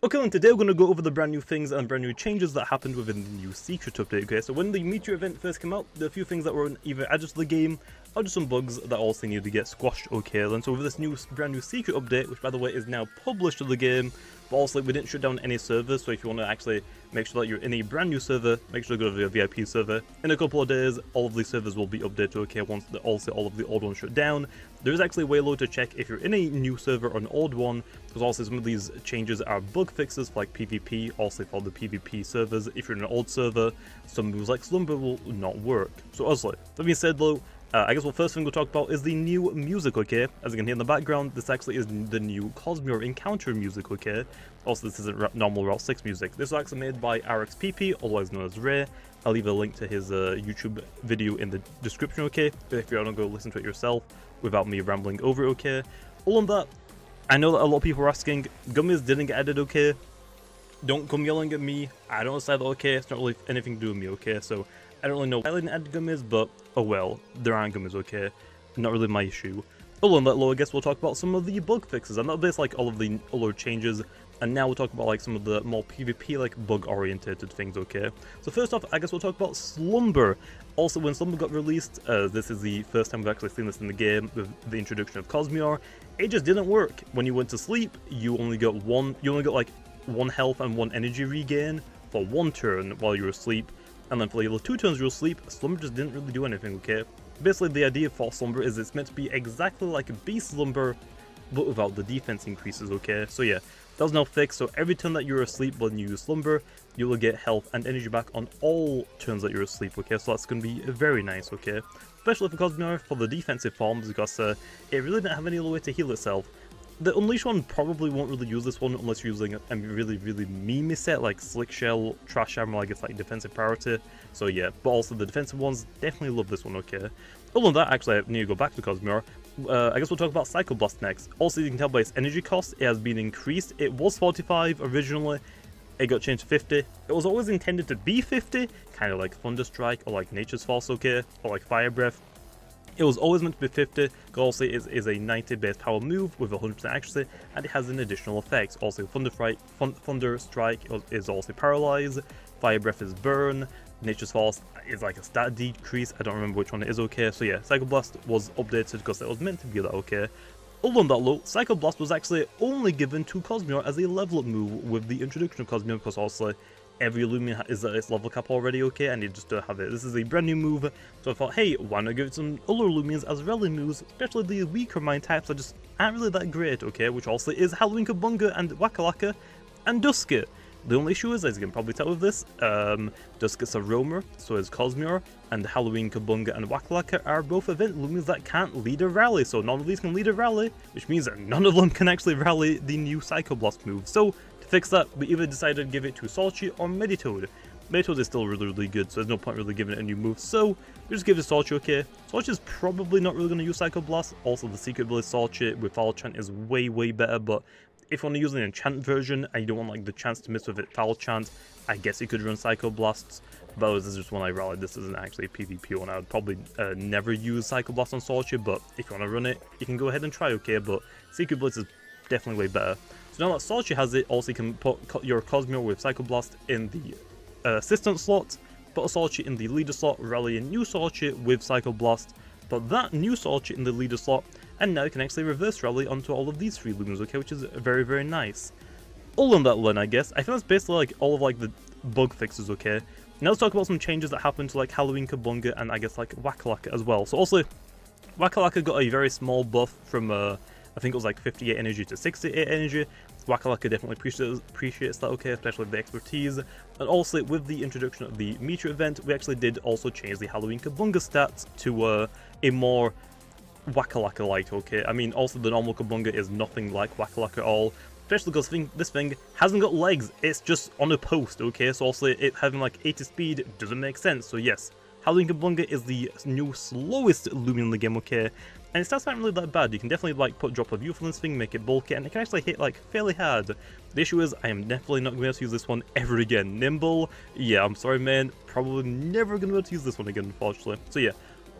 Okay, and today we're going to go over the brand new things and brand new changes that happened within the new secret update, okay? So when the Meteor event first came out, there are a few things that were either added to the game, or just some bugs that also needed to get squashed, okay? And so with this brand new secret update, which by the way is now published to the game, but also we didn't shut down any servers, so if you want to actually make sure that you're in a brand new server, make sure to go to the VIP server. In a couple of days, all of these servers will be updated, okay, once all of the old ones shut down. There is actually a way low to check if you're in a new server or an old one, because also some of these changes are bug fixes for like PvP, also for the PvP servers. If you're in an old server, some moves like Slumber will not work. So also, that being said though, I guess the first thing we'll talk about is the new music, okay? As you can hear in the background, this actually is the new Cosmere encounter music, okay? Also, this isn't normal Route 6 music. This was actually made by RXPP, otherwise known as Ray. I'll leave a link to his YouTube video in the description, okay? If you want to go listen to it yourself without me rambling over it, okay? All on that, I know that a lot of people are asking, gummies didn't get added, okay? Don't come yelling at me. I don't decide that, okay? It's not really anything to do with me, okay? So, I don't really know why I didn't add gummies, but oh well, there aren't gummies, okay? Not really my issue. Other than that, though, I guess we'll talk about some of the bug fixes, and that'll be like all of the other changes, and now we'll talk about like some of the more PvP like bug oriented things, okay? So first off, I guess we'll talk about Slumber. Also, when Slumber got released, this is the first time we've actually seen this in the game with the introduction of Cosmere. It just didn't work. When you went to sleep, you only got like one health and one energy regain for one turn while you were asleep. And then for the other 2 turns you'll sleep, Slumber just didn't really do anything, okay? Basically, the idea for Slumber is it's meant to be exactly like a Beast Slumber, but without the defense increases, okay? So yeah, that was now fixed, so every turn that you're asleep when you use Slumber, you will get health and energy back on all turns that you're asleep, okay? So that's going to be very nice, okay? Especially for Cosmere, for the defensive forms, because it really didn't have any other way to heal itself. The Unleash one probably won't really use this one unless you're using a really memey set like Slick Shell, Trash Armor, I guess like defensive priority. So yeah, but also the defensive ones definitely love this one, okay? Other than that, actually I need to go back to Cosmere. I guess we'll talk about Psychoblast next. Also, you can tell by its energy cost, it has been increased. It was 45 originally, it got changed to 50. It was always intended to be 50, kind of like Thunder Strike or like Nature's Force, okay? Or like Fire Breath. It was always meant to be 50, because also it is a 90 base power move with 100% accuracy, and it has an additional effect. Also, Thunder Strike is also Paralyze, Fire Breath is Burn, Nature's Force is like a stat decrease, I don't remember which one it is, okay? So yeah, Psychoblast was updated because it was meant to be that, okay? Other than that though, Psychoblast was actually only given to Cosmere as a level up move with the introduction of Cosmere, because also every Loomian is at its level cap already, okay, and you just don't have it. This is a brand new move, so I thought, hey, why not give it some other Loomians as rally moves, especially the weaker mind types that just aren't really that great, okay, which also is Halloween Kabunga and Wakalaka and Duskit. The only issue is, as you can probably tell with this, Duskit's a roamer, so is Cosmere, and Halloween Kabunga and Wakalaka are both event Loomians that can't lead a rally, so none of these can lead a rally, which means that none of them can actually rally the new Psychoblast move. So fix that, we either decided to give it to Salchi or Meditoad. Meditoad is still really good, so there's no point really giving it a new move, so we just give it to Salchi, okay? Salchi is probably not really going to use Psychoblast. Also, the secret ability Salchi with Foul Chant is way better, but if you want to use an enchant version and you don't want like the chance to miss with it Foul Chant, I guess you could run Psychoblasts, but this is just one I rallied. This isn't actually a PvP one. I would probably never use Psychoblast on Salchi, but if you want to run it, you can go ahead and try, okay? But Secret Blitz is definitely way better. So now that Salchi has it, also you can put your Cosmere with Psychoblast in the assistant slot, put a Salchi in the leader slot, rally a new Salchi with Psychoblast, put that new Salchi in the leader slot, and now you can actually reverse rally onto all of these 3 Loomians, okay, which is very nice. All on that line, I guess. I think that's basically like all of like the bug fixes, okay. Now let's talk about some changes that happened to like Halloween Kabunga and I guess like Wakalaka as well. So also, Wakalaka got a very small buff from I think it was like 58 energy to 68 energy. Wakalaka definitely appreciates that, okay, especially the expertise. And also, with the introduction of the Meteor event, we actually did also change the Halloween Kabunga stats to a more Wakalaka-like, okay? I mean, also the normal Kabunga is nothing like Wakalaka at all, especially because this thing hasn't got legs, it's just on a post, okay? So also, it having like 80 speed doesn't make sense, so yes. Halloween Kabunga is the new slowest Loomian in the game, okay? And its stats aren't really that bad. You can definitely like put Drop of Youth on this thing, make it bulky, and it can actually hit like fairly hard. The issue is I am definitely not going to be able to use this one ever again. Nimble, yeah, I'm sorry man, probably never going to be able to use this one again, unfortunately. So yeah,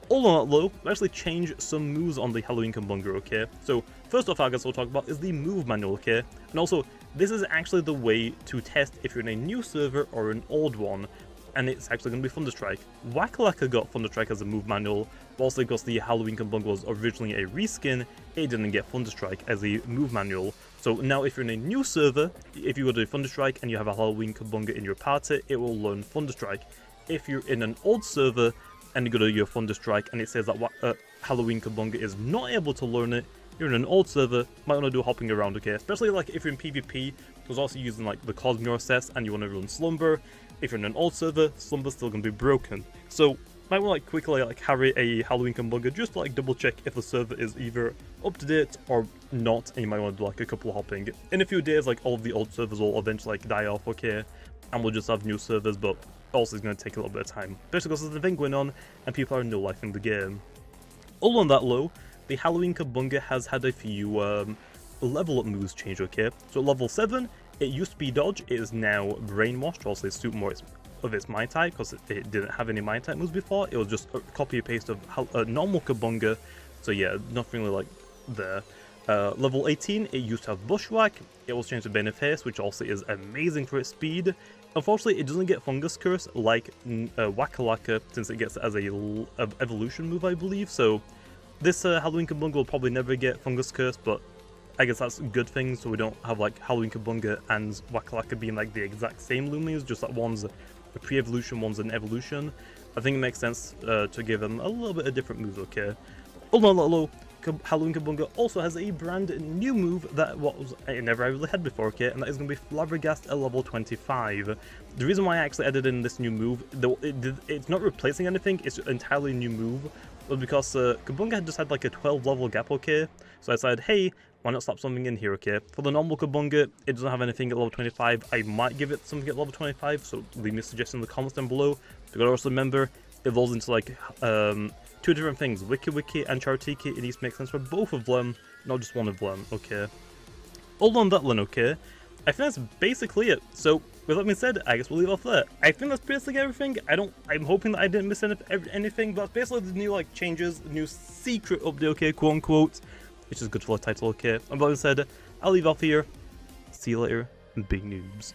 all on that low, we actually changed some moves on the Halloween Kabunga, okay? So first off, I guess we'll talk about is the move manual, okay? And also, this is actually the way to test if you're in a new server or an old one, and it's actually going to be Thunderstrike. Wakalaka got Thunderstrike as a move manual, but also because the Halloween Kabunga was originally a reskin, it didn't get Thunderstrike as a move manual. So now if you're in a new server, if you go to Thunderstrike and you have a Halloween Kabunga in your party, it will learn Thunderstrike. If you're in an old server and you go to your Thunderstrike and it says that Halloween Kabunga is not able to learn it, you're in an old server, might want to do hopping around, okay? Especially like if you're in PvP, because also using like the Cosmere sets and you want to run Slumber. If you're in an old server, Slumber's still going to be broken. So might want to like quickly like carry a Halloween Kabunga just to like double check if the server is either up to date or not, and you might want to do like a couple of hopping. In a few days, like all of the old servers will eventually like die off, okay? And we'll just have new servers, but also it's going to take a little bit of time. Especially because there's an event going on and people are no-lifing the game. All on that low, the Halloween Kabunga has had a few level up moves change, okay? So at level 7, it used to be dodge, it is now brainwashed, also it's suit more of its Mai type, because it didn't have any Mai type moves before, it was just a copy and paste of a normal Kabunga, so yeah, nothing really like there. Level 18, it used to have Bushwhack, it was changed to Bane of Haste, which also is amazing for its speed. Unfortunately, it doesn't get Fungus Curse like Wakalaka, since it gets it as a evolution move, I believe, so this Halloween Kabunga will probably never get Fungus Curse, but I guess that's a good thing, so we don't have like Halloween Kabunga and Wakalaka being like the exact same Loomians, just that one's a pre-evolution, one's an evolution. I think it makes sense to give them a little bit of different moves, okay? Although Halloween Kabunga also has a brand new move that it never really had before, okay? And that is going to be Flabbergast at level 25. The reason why I actually added in this new move, though it's not replacing anything, it's an entirely new move, was because Kabunga had just had like a 12 level gap, okay? So I decided, hey, why not slap something in here, okay? For the normal Kabunga, it doesn't have anything at level 25. I might give it something at level 25, so leave me a suggestion in the comments down below. You gotta also remember, it evolves into like two different things, Wiki Wiki and Chartiki. It needs to make sense for both of them, not just one of them, okay? All on that one, okay? I think that's basically it. So, with that being said, I guess we'll leave off there. I think that's basically everything. I'm hoping that I didn't miss anything, but basically the new like changes, the new secret update, okay, quote unquote, which is good for the title, okay? And with that being said, I'll leave off here. See you later, big noobs.